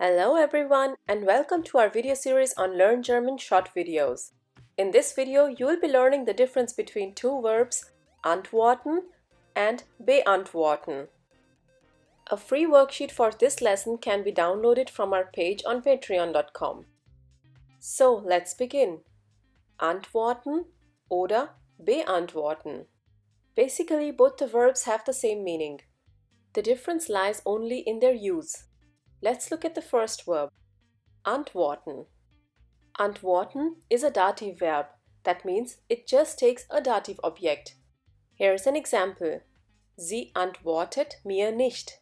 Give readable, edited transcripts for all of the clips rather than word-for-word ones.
Hello everyone and welcome to our video series on Learn German short videos. In this video, you will be learning the difference between two verbs, antworten and beantworten. A free worksheet for this lesson can be downloaded from our page on patreon.com. So let's begin. Antworten oder beantworten. Basically, both the verbs have the same meaning. The difference lies only in their use. Let's look at the first verb, antworten. Antworten is a dative verb. That means it just takes a dative object. Here's an example. Sie antwortet mir nicht.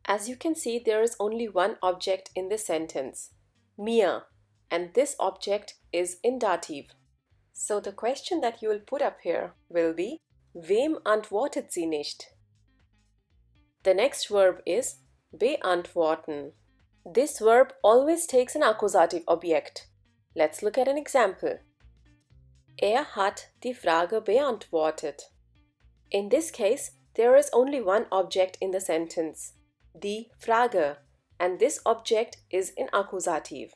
As you can see, there is only one object in this sentence, mir, and this object is in dative. So the question that you will put up here will be, wem antwortet sie nicht? The next verb is beantworten. This verb always takes an accusative object. Let's look at an example. Hat die Frage beantwortet. In this case, there is only one object in the sentence, die Frage, and this object is in accusative.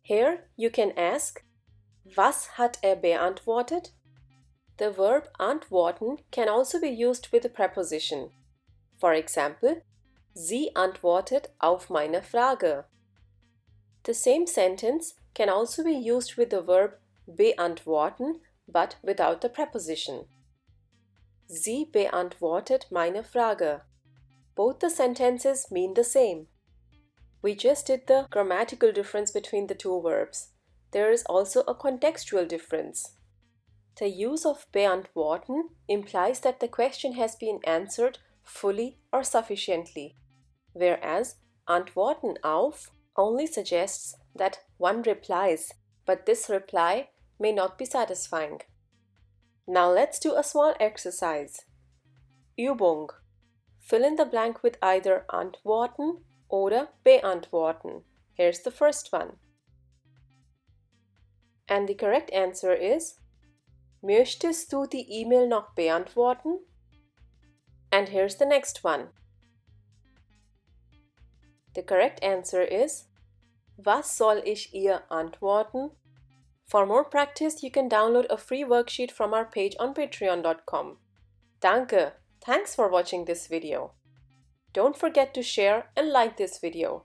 Here you can ask, was hat beantwortet? The verb antworten can also be used with a preposition. For example, sie antwortet auf meine Frage. The same sentence can also be used with the verb beantworten but without the preposition. Sie beantwortet meine Frage. Both the sentences mean the same. We just did the grammatical difference between the two verbs. There is also a contextual difference. The use of beantworten implies that the question has been answered fully or sufficiently, whereas antworten auf only suggests that one replies, but this reply may not be satisfying. Now let's do a small exercise. Übung. Fill in the blank with either antworten oder beantworten. Here's the first one. And the correct answer is, möchtest du die E-Mail noch beantworten? And here's the next one. The correct answer is, was soll ich ihr antworten? For more practice, you can download a free worksheet from our page on patreon.com. Danke! Thanks for watching this video. Don't forget to share and like this video.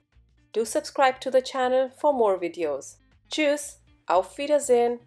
Do subscribe to the channel for more videos. Tschüss! Auf Wiedersehen!